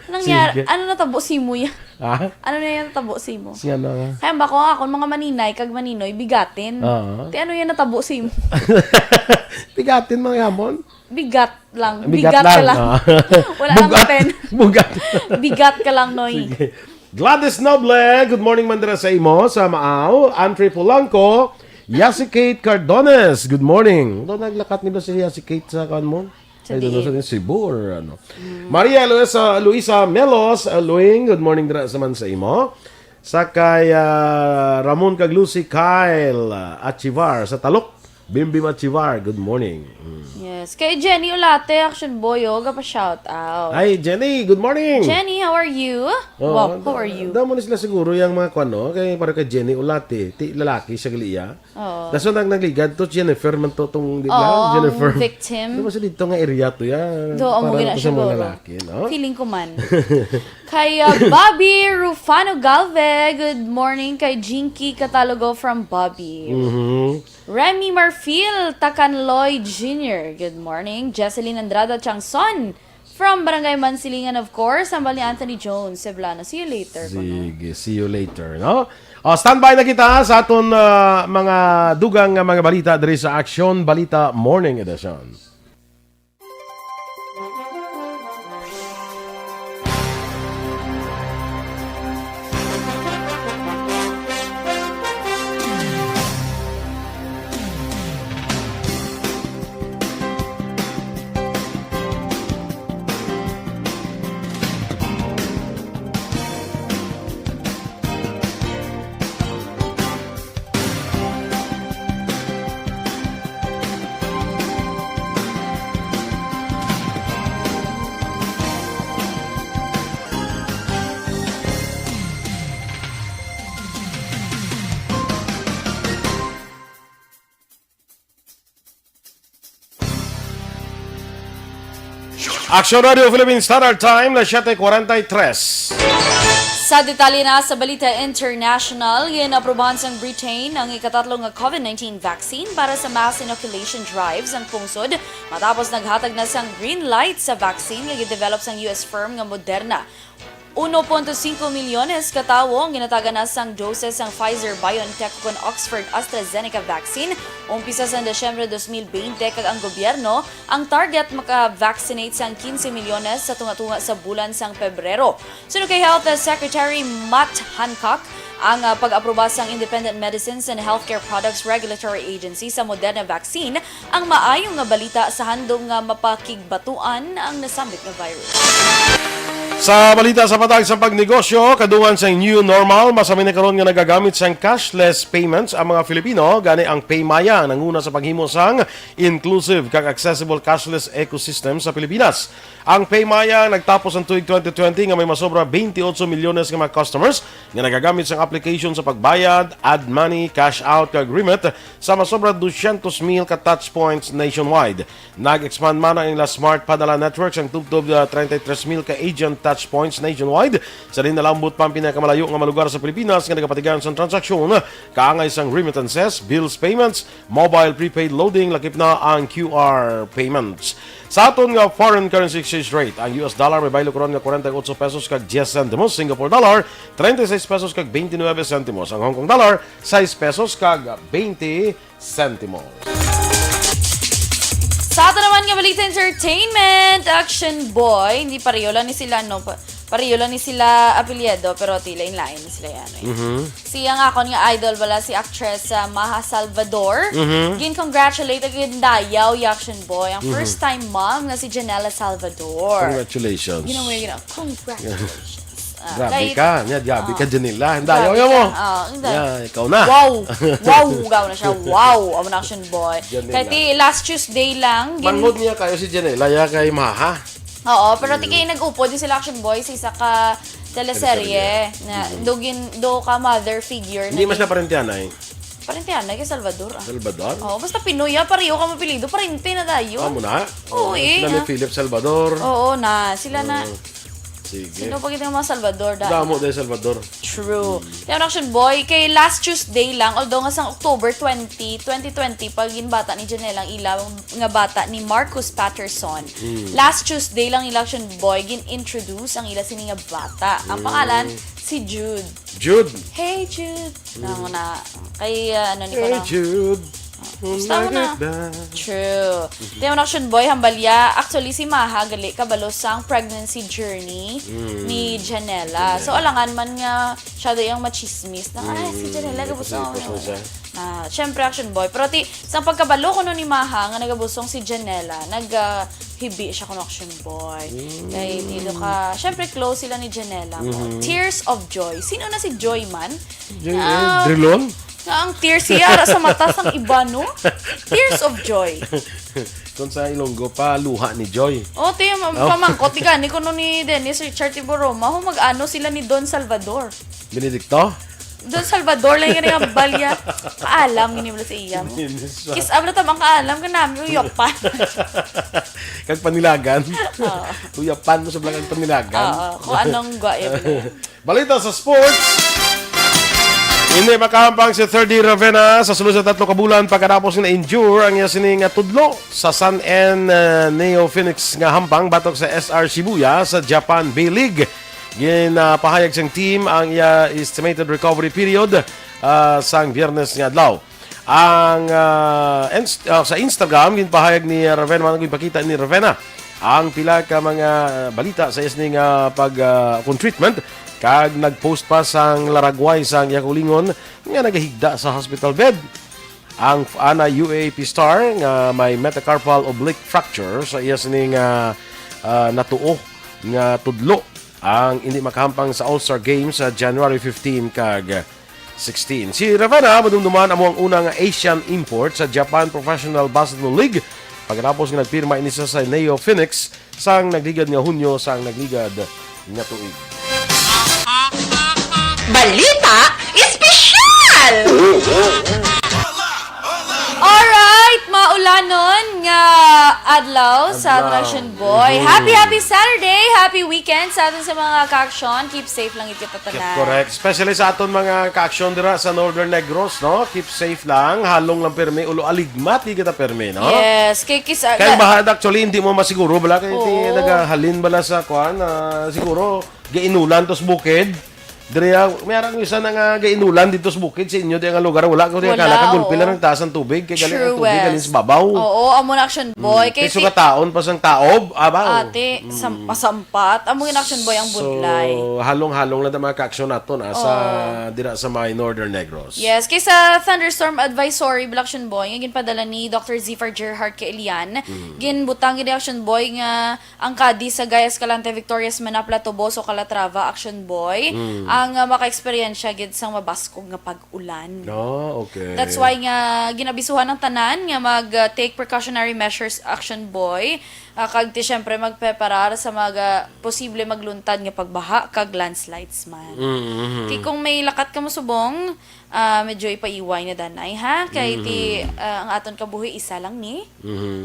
Nangyari, Sige. ano natabo si mo yan? Ha? Ano na yan natabo si mo? Si ano nga? Kaya ba ko ako, mga maninay, kag maninoy, bigatin. Oo. Ti ano yan natabo si mo? Bigatin mga hamon. Bigat lang. Bigat ka lang. lang. Wala lang Bugat. pen. Bugat. Bigat ka lang, Noy. Gladys Noble, good morning mandira sa imo sa Maaw. Andre Polanco, Yasi Kate Cardones, good morning. Doon naglakat nila si Yasi Kate sa kan mo? Ay, doon sa Cebu or ano. Maria Luisa Melos, Luing, good morning dira sa man sa imo. Sakay Ramon Caglusi Kyle Achivar sa Talok. Bimbim Achivar, good morning. Yes. Kay Jenny Ulate, Action Boy, yoga pa shout out. Hi Jenny, good morning. Jenny, how are you? Wow, how are you? Daw mo na sila siguro yung mga kwano, kay para kay Jenny Ulate, ti lalaki siya gliya. Oo. Daso nang nagligad to Jennifer man to tong di Oo, ba? Jennifer. victim. Diba sa dito nga area to ya. Do, amo gina sa siya mga siguro. lalaki, no? Feeling ko man. Kay Bobby Rufano Galve, good morning. Kay Jinky Catalogo from Bobby. Remy Marfil Tacanloy Jr., good morning. Jesseline Andrada Changson from Barangay Mansilingan, of course. Sambal ni Anthony Jones, Ceblano. See you later. Sige, see you later, no? Standby na kita sa aton mga dugang mga balita diri sa Aksyon Balita Morning Edition. Aksyon Radio Philippine Standard Time, na 7:43. Sa detalye na sa Balita International, ginaprubahan sa Britain ang ikatatlong COVID-19 vaccine para sa mass inoculation drives ang pungsod matapos naghatag na sang green light sa vaccine nga gidevelop sang US firm nga Moderna. 1.5 milyones katawo ang ginataga na sang doses ang Pfizer-BioNTech kon Oxford-AstraZeneca vaccine. Umpisa sa Desyembre 2020 kag ang gobyerno ang target maka-vaccinate sang 15 milyones sa tunga-tunga sa bulan sang Pebrero. Sunod kay Health Secretary Matt Hancock, ang pag-aproba sang Independent Medicines and Healthcare Products Regulatory Agency sa Moderna vaccine ang maayong nga balita sa handong nga mapakigbatuan ang nasambit nga virus. Sa balita sa patag sa pagnegosyo, kadungan sa new normal, masami na karon nga nagagamit sang cashless payments ang mga Filipino, gani ang Paymaya nanguna sa paghimo sang inclusive kag accessible cashless ecosystem sa Pilipinas. Ang Paymaya nagtapos ang tuig 2020 nga may masobra 28 milyones nga mga customers nga nagagamit sang application sa pagbayad, add money, cash out kag remit sa masobra 200,000 ka touchpoints nationwide. Nag-expand man ang ilang smart padala networks ang tubtob 33,000 ka agent touchpoints nationwide. Sa rin nalambot pa ang pinakamalayo nga malugar sa Pilipinas nga nagapatigan sa transaksyon kaangay sang remittances, bills payments, mobile prepaid loading, lakip na ang QR payments. Sa aton nga foreign currency exchange rate, ang US dollar may baylo karon nga 48 pesos kag 10 centimos, Singapore dollar 36 pesos kag 29 centimos, ang Hong Kong dollar 6 pesos kag 20 centimos. Sa ato naman nga balita entertainment, Action Boy, hindi pareho lang ni sila, no? Pareho lang ni sila apelyido, pero lain-lain ni sila yan. Siya nga ako nga idol bala si actress Maha Salvador. Gin-congratulate agad dayaw yung Action Boy. Ang first time mom nga si Janela Salvador. Congratulations. Congratulations. Grabe ka. Nya, grabe ka, Janela. Hindi, Grabe ayaw mo. ka. Hindi. Yeah, ikaw na. Wow! Wow! Gaw na siya. Wow! Ang action boy. Janela. Kahit last Tuesday lang. Mangod niya kayo si Janela, ya kay Maha. Oo, pero ti kayo nag-upo din sila action boy sa isa ka teleserye na do ka mother figure. Hindi mas na parentiyan ay. Parentihan na kay Salvador. Salvador? Oo, basta Pinoy pareho ka mapilido, parente na tayo. Amo na? Oo, Sila ni Philip Salvador. Oo na, sila na. Sige. Sino pa kita mga Salvador dahil? Damo de Salvador. True. Yung action boy, kay last Tuesday lang, although nga sa October 20, 2020, pag bata ni Janelle ang ilaw nga bata ni Marcus Patterson. Last Tuesday lang election boy, gin-introduce ang ila sini nga bata. Ang pangalan, si Jude. Jude. Hey Jude. Nang na, kay ano ni ko Hey na. Jude. Basta mo na. True. Yung action boy, hambalya. Actually, si Maha, gali kabalo sang pregnancy journey ni Janela. So, alangan man nga siya yung machismis na, ay, si Janela, gabusong. Siyempre, action boy. Pero sa pagkabalo ko ni Maha, nga nagabusong si Janela, hibi siya kung action boy. Kaya dito ka, siyempre, close sila ni Janela. Tears of Joy. Sino na si Joy man? Drilon? Ang tears siya sa mata sang iba, no? Tears of Joy. Kung sa Ilonggo pa, luha ni Joy. O, pamangkot, ni kuno ni Dennis Richard Tiboroma, mag-ano sila ni Don Salvador. Benedicto? Don Salvador lang yung nga balya. Kaalam, ginibla sa iya mo. Kis abla tamang kaalam ka namin, uyapan. Kag panilagan? Uyapan mo sa blangang panilagan? Kung anong gaya. Balita sa sports. Hindi makahampang si 3rd Ravenna sa sulod sa 3 kabulan pagkatapos na injure ang iya sining tudlo sa San N Neo Phoenix nga hampang batok sa SR Shibuya sa Japan B-League. Ginapahayag siyang team ang iya estimated recovery period sang Biyernes nga adlaw. Ang sa Instagram ginpahayag ni Ravenna, ginpakita ni Ravenna ang pila ka mga balita sa isning treatment. Kag nagpost pa sang laragway sang yakulingon nga nagahigda sa hospital bed. Ang ana UAP star nga may metacarpal oblique fracture sa iya sining natuo nga tudlo ang hindi makahampang sa All-Star Games sa January 15 kag 16. Si Ravenna madumduman amo ang unang Asian import sa Japan Professional Basketball League pagkatapos nga nagpirma ini sa Neo Phoenix sang nagligad nga Hunyo sang nagligad nga tuig. Balita Espesyal! Alright, maulanon nga adlaw sa Action Boy. Happy Saturday! Happy weekend sa atin sa mga ka-aksyon. Keep safe lang iti tatanan. Correct. Especially sa aton mga ka-aksyon dira sa Northern Negros, no? Keep safe lang. Halong lang permi. Ulo aligmat, di kita permi, no? Yes. Kaya bahad actually, hindi mo masiguro. Bala kayo nagahalin bala sa kwan. Siguro, gainulan tos bukid. Diriya, mayroong isa na nga gainulan dito sa bukid sa inyo, di ang lugar. Wala ko kala ka gulpila ng taas ng tubig. Kaya galing ang tubig, galing sa babaw. Oo, amo na Action Boy. Kaya sugataon pa sang taob, abaw. Ate, masampat. Amo yung Action Boy ang budlay. So, halong-halong lang na mga ka-aksyon natin sa dira sa mga Northern Negros. Yes, kaysa Thunderstorm Advisory Action Boy, nga ginpadala ni Dr. Zifar Gerhard kay Elian, ginbutang gini Action Boy nga ang kadi sa Gayas Calante Victorias Manapla Toboso Calatrava Action Boy. Ang maka-experiensya gid sang mabaskog nga pag-ulan. No, okay. That's why nga ginabisuhan ng tanan nga mag-take precautionary measures Action Boy. Kag ti syempre magpreparar sa mga posible magluntad nga pagbaha kag landslides man. Ti kung may lakat ka mo subong, medyo ipaiway na danay ha kay ti ang aton kabuhi isa lang ni.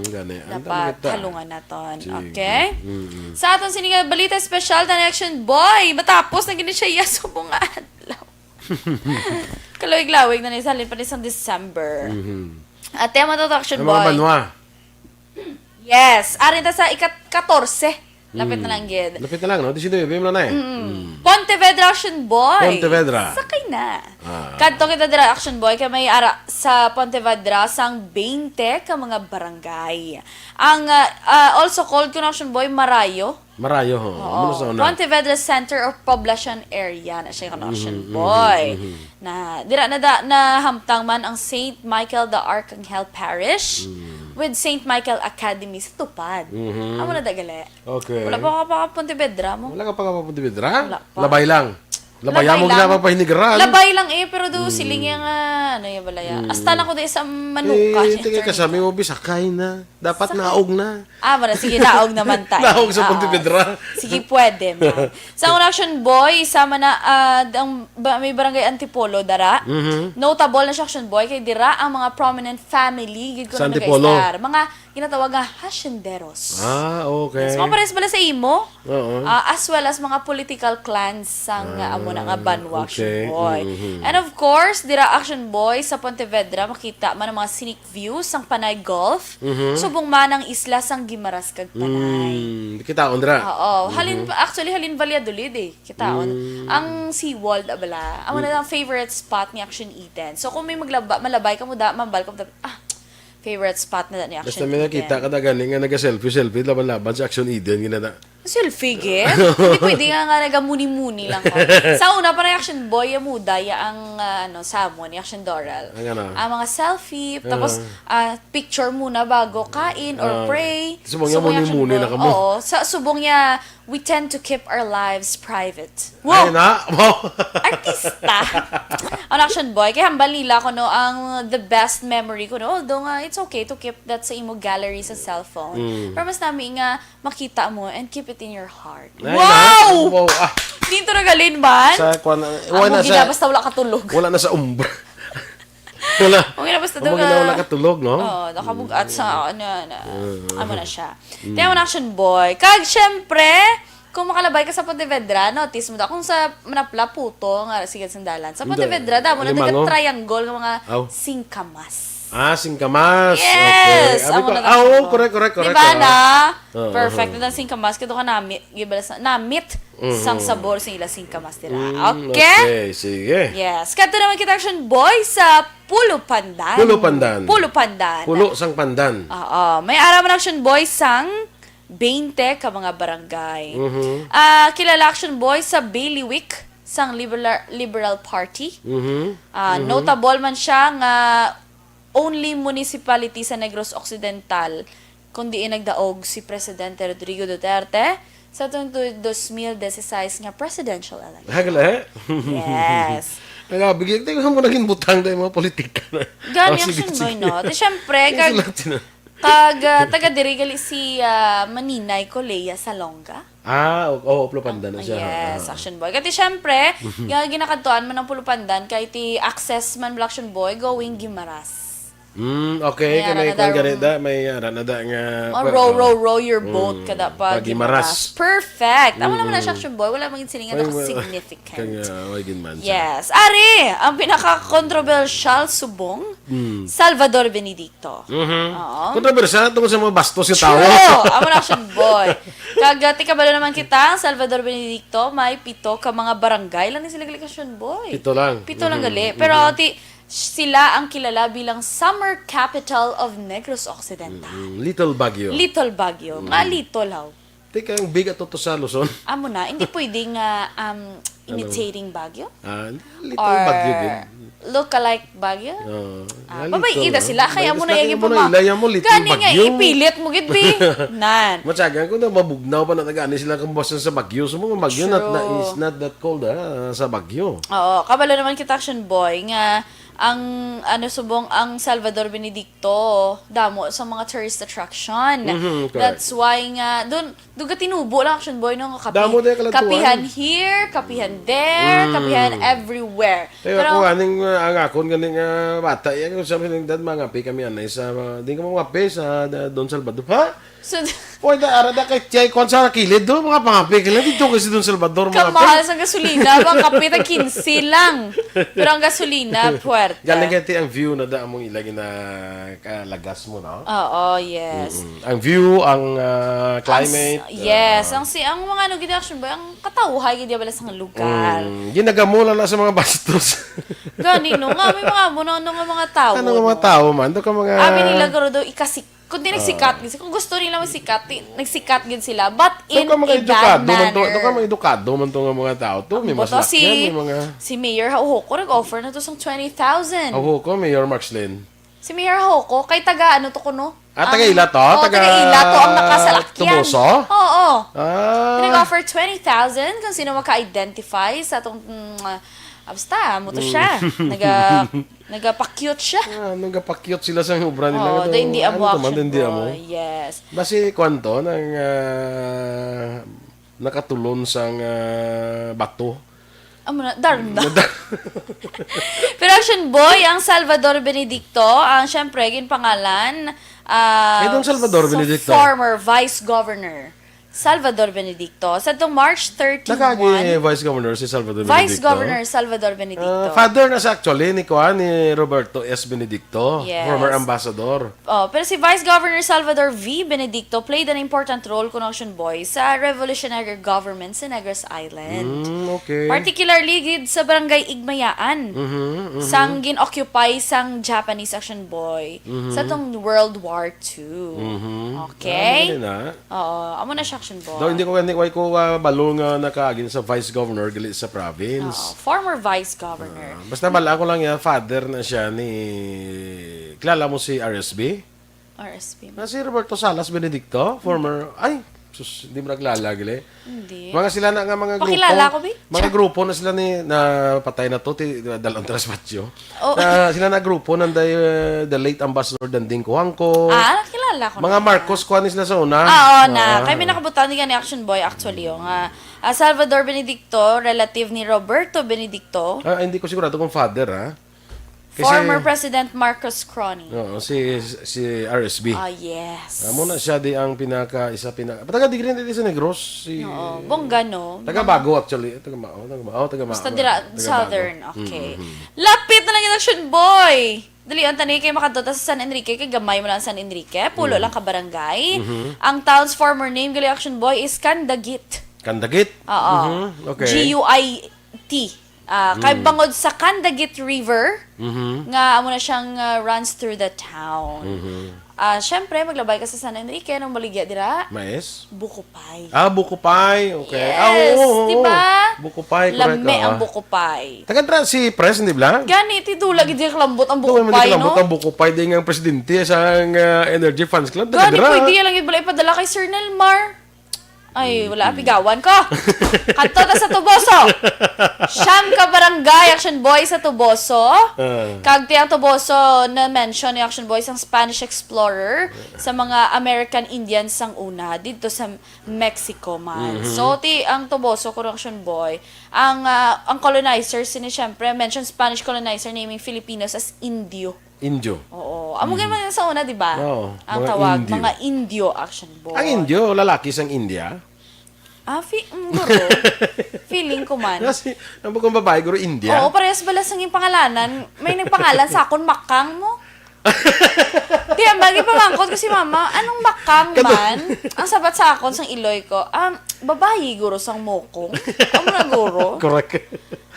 Gani. Dapat halungan naton. Okay? Sa aton sininga balita special na Action Boy, matapos na gini siya subong adlaw. Kalawig-lawig na ni salin pa ni sa December. At tema to Action Boy. Mga banwa. Yes, arin ta sa ikat-14. Lapit na lang gid. Lapit na lang, no? 19, bim na eh. Pontevedra Action Boy. Pontevedra. Sakay na. Kadto kita dira Action Boy kay may ara sa Pontevedra sang 20 ka mga barangay. Ang also called kun Action Boy Marayo. Marayo ho. Ano sa una? Pontevedra Center of Poblacion Area na siya kun Action Boy. Na dira na hamtang man ang St. Michael the Archangel Parish. with St. Michael Academy sa Tupad. Amo na dagali. Okay. Wala pa ka Pontevedra mo. Wala ka pa kapapunta Pedra? Wala pa. Labay lang. Labay mo lang. ginapa pahinigran. Labay lang pero do siling yung ano yung balaya. Asta na ko di sa manuka. Tingin ka sa may bisakay na. Dapat naog na. Mara, sige, naog naman tayo. Naog sa Oo. Pontevedra. Sige, pwede. Man. Sa unang Action Boy, sama na may barangay Antipolo, dara. Notable na siya Action Boy, kay dira ang mga prominent family. Gid ko Sa na Antipolo? nag-star. Mga ginatawag nga hacienderos. Okay. So, mga pares pala sa imo. Oo. As well as mga political clans sang amo na nga Banwa Action okay. Boy. And of course, dira Action Boy sa Pontevedra, makita man ang mga scenic views sang Panay Gulf. Subong man ang isla sang Gimaras kag Panay. Kita ondra. Oo. Actually, halin Valladolid eh. Kitaon. Ang SeaWorld, abala. Ang na ang favorite spot ni Action Eden. So, kung may malabay ka mo mambal ka mo, favorite spot na ni Basta Action may Eden. nakita ka na galing nga nag-selfie, laban-laban sa Action Eden. Ginana. Selfie, Hindi pwede nga nagamuni-muni lang ko. Sa una, parang Action Boy, muda, ang Samo ni Action Doral. Ang mga selfie, tapos picture muna bago kain or pray. Subong niya muni-muni na ka mo. Oo. Sa subong niya, we tend to keep our lives private. Ay Wow! na. Wow. Artista! Ang Action Boy, kaya hambal nila ko ang the best memory ko although nga, it's okay to keep that sa imo gallery sa cellphone. Pero mas namin nga makita mo and keep it in your heart. Ay, Wow! Wow. Dito nagalin man? Sa kwan, Ang gina, basta wala katulog. wala na sa umbra. Wala. Ang gina, basta Ang mga wala katulog, no? Oo, nakabugat sa amo na siya. Kaya mo na Action Boy. Kag, syempre, kung makalabay ka sa Pontevedra, notice mo da, kung sa Manapla, puto, nga, sige, sandalan. Sa Pontevedra, da mo na Limango? triangle ng mga Aw. singkamas. Singkamas. Yes! Okay. Amo na Correct. Diba na? Perfect na singkamas. Kito ka namit sang sabor sa ila singkamas nila. Okay? Okay, sige. Yes. Kato naman kita Action Boy sa Pulo Pandan. Pulo Pandan. Pulo Pandan. Pulo sang pandan. Oo. May araw man Action Boy sang 20 ka mga barangay. Kilala Action Boy sa Bailiwick sang Liberal Party. Notable man siya nga only municipality sa Negros Occidental kundi nagdaog si Presidente Rodrigo Duterte sa tuwing 2016 nga presidential election. Hagala, Yes. Nagabigay. Tingnan mo naging butang dahil mga politika na. Gani Action Boy, no? Di syempre, taga dirigali si Maninay Colea Salonga. Pulo pandan na siya. Yes, Action Boy. Kasi syempre, ginakadtuan man ng Pulo Pandan kay ti access man Action Boy going Gimaras. Okay. May May kung ganita, may aranada nga. Row your boat kada pa Gimaras. Perfect. Amo naman na siya Action Boy, wala maging silingan ako significant. Kanya, wagin man siya. Yes. Ari, ang pinaka-controversial subong, Salvador Benedicto. Oo. Kontrobersya tungkol sa mga bastos yung tao. True! Amo na Action Boy. Kagati kabalo naman kita, Salvador Benedicto, may 7 ka mga barangay. Lang ni sila gali Action Boy. 7 lang. 7 lang gali. Pero sila ang kilala bilang summer capital of Negros Occidental. Little Baguio. Little Baguio. Mga little how. Teka, ang bigat to sa Luzon. Amo na, hindi pwedeng imitating Baguio? Little Or Baguio din. look-alike Baguio? Babayida little, sila, kaya mo na yung ilayan mo, little Gani nga, Baguio. ipilit mo, gidbi. Nan. Matsagan ko na mabugnaw pa na nagani sila kung basta sa Baguio. So mga Baguio is not that cold sa Baguio. Oo, kabalo naman kita Action Boy nga ang subong ang Salvador Benedicto damo sa mga tourist attraction. Correct. That's why nga doon ka tinubo lang Action Boy no Damo din kalatuan. kapihan here, kapihan there, kapihan everywhere. Pero ako aning ang akon ganing bata yan kung sabi ng dad mga pi kami anay sa di ka mga pi sa Don Salvador. Ha? So, Pwede arada kay Chay kon sa kilid do mga pangapi kailan dito kasi Don Salvador mga pi. kamahal sa gasolina, bang kape ta 15 lang. Pero ang gasolina puwerta. Galing kati ang view na da among ilagay na kalagas mo no. Oo, yes. Ang view, ang climate. Yes, ang mga ano gid Action Boy, ang katawhay gid bala sa lugar. Ginagamula na sa mga bastos. Gani no nga may mga muno nga mga tao. Ano nga mga tao man? Do ka mga... Abi nila garo daw kundi nagsikat gid. Kung gusto nila magsikat, nagsikat gid sila. But in Do ka mga a edukado bad man to. manner. Do ka mga edukado man to nga mga tao to. May mas Boto lakyan, may mga... si Mayor Hauhoko nag-offer na to sang 20,000. Ako ko, Mayor Marcelin. Si Mayor Hoko, kay taga ano to ko no? Taga-ila to? Oo, taga-ila to ang nakasalakyan. Tuboso? Oo. Ah, Nag-offer 20,000 kung sino maka-identify sa itong... basta, mo to siya. Nagapakyut siya. nagapakyot sila sa obra nila. Oo, hindi amo Ano action hindi amo. boy. Yes. Basi, kwanto, nang nakatulon sang bato. Amo na, darn na. Pero action boy, ang Salvador Benedicto, ang syempre, pangalan Itong Salvador sa Benedicto. former Vice Governor Salvador Benedicto. Sa itong March 31, Vice Governor si Salvador Vice Benedicto. Governor Salvador Benedicto. Father na siya actually ni Roberto S. Benedicto, Yes. former ambassador. Pero si Vice Governor Salvador V. Benedicto played an important role, Connection Boy, sa revolutionary government sa Negros Island. Okay. Particularly gid sa barangay Igmayaan. Sang gin-occupy sang Japanese Action Boy sa tong World War II. Okay? Na. Oo, amo na siya Action Boy. Daw hindi ko balo nga nakaagin sa Vice Governor gali sa province. Former Vice Governor. Basta bala ko lang father na siya ni... Kilala mo si RSB? RSP. Si Roberto Salas Benedicto, former... Ay, sus, hindi mo naglala gali. Hindi. Mga sila na nga mga grupo. Pakilala ko, Bi? Mga grupo na sila ni na patay na to dalawang traspatyo. Oh. Sila na grupo ng the late ambassador Danding Kuangko. Kilala ko Mga na. Marcos kuha ni sila sa una. Oo na. Kaya may nakabutan ni ni Action Boy actually yung Salvador Benedicto, relative ni Roberto Benedicto, Hindi ko sigurado kung father ha. former President Marcos Crony. Oo, si RSB. Yes. Muna siya di ang isa pinaka. Taga di rin dito sa Negros si Oo, bongga no. Taga Bago actually. Taga Mao. Basta dira Southern. Okay. Lapit na lang yung Action Boy. Dali ang tanay kayo makadota sa San Enrique, kay gamay mo lang San Enrique, pulo lang ka barangay. Ang town's former name gali Action Boy is Candagit. Kandagit. Oo. Okay. G-U-I-T. Kay bangod sa Candagit River, nga amo na siyang runs through the town. Syempre, maglabay ka sa San Enrique, nung baligya dira, Mais. Bukupay. Bukupay. Okay. Yes, Oo. diba? Bukupay, correct. Lame ang Bukupay. Taga si Pres, hindi ba? Gani, tidulag, hindi kalambot ang Bukupay, Bukupay, no? ang Bukupay din ang presidente sa Energy Funds Club. Gani, Taga pwede lang ibala ipadala kay Sir Nelmar. Ay, wala pigawan ko. Kanto ta sa Tuboso. Siyam ka barangay Action Boy sa Tuboso. Kag tiyang Tuboso na mention ni Action Boy ang Spanish explorer sa mga American Indians sang una dito sa Mexico man. So ang Tuboso ko Action Boy, ang colonizer sini syempre mention Spanish colonizer naming Filipinos as Indio. Indio. Oo. Amo man sa una, di ba? Oo, Ang mga tawag, Indio. mga Indio Action Boy. Ang Indio, lalaki sang India. Guro. Feeling ko man. Kasi, ang bagong babae, guro India. Oo, parehas balas ang yung pangalanan. May nagpangalan sa akon, Makang mo. Di, ang bagay pamangkot ko si mama, anong Makang man? Ang sabat sa akon, sang iloy ko, babae, guro, sang mokong. Amo na, guro. Correct.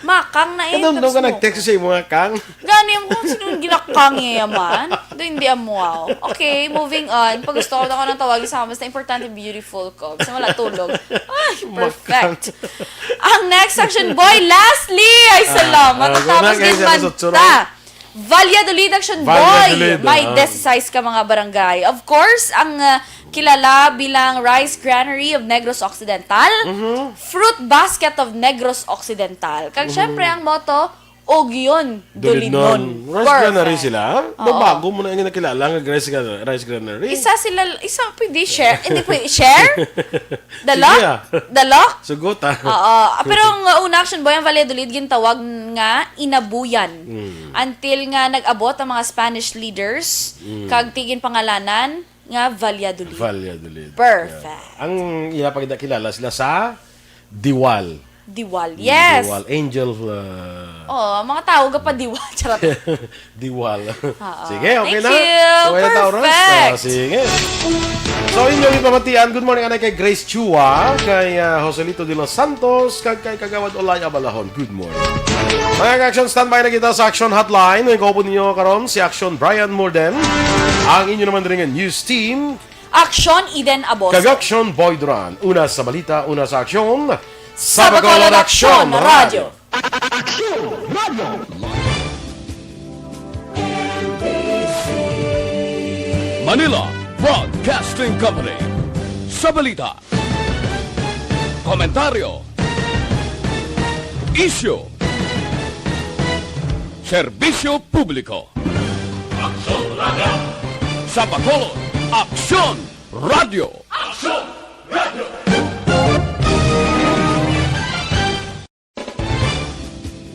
Makang na eh. Kadam ka nag-text sa mga kang. Gani mo, sino ginakang yaman? Do hindi amuaw. Okay, moving on. Pag gusto ko ng tawagin sa akin, basta importante beautiful ko. Kasi wala tulog. Ay, perfect. Ang next Action Boy, lastly, ay salamat. Tapos gimanta. Valladolid Action Boy. Valladolid, May desisize ka mga barangay. Of course, ang kilala bilang Rice Granary of Negros Occidental, Fruit Basket of Negros Occidental. Kag syempre ang motto, Ogyon Dolinon. Rice Granary sila? Babago mo na yung nakilala ng Rice Granary. Isa pwede share. Hindi pwede share? Dalo? Sige, Dalo? Sugot Oo. Pero ang una Action Boy, ang Valladolid, gintawag nga inabuyan. Until nga nag-abot ang mga Spanish leaders, kag tigin pangalanan, nga Valladolid. Valladolid. Perfect. Ang kilala sila sa Diwal. Diwal. Yes. Diwal. Angel. Mga tao ka pa diwal. Charot. Diwal. Sige, okay Thank na. you. So, ayan, Taurus. Perfect. Sige. So, inyong ipamatian. Good morning, anay kay Grace Chua, kay Joselito de los Santos, kay Kagawad Olay Abalahon. Good morning. Mga ka-action, standby na kita sa Action Hotline. Ngayon ko po ninyo karon si Action Brian Morden. Ang inyo naman rin news team. Aksyon Eden Aboso. Kag-Action Boy Duran. Una sa balita, una sa aksyon. Sa Bacolod Aksyon Radio. Aksyon Radio. Manila Broadcasting Company. Sa balita, komentaryo, isyu, serbisyo publiko. Sa Bacolod, Aksyon Radio.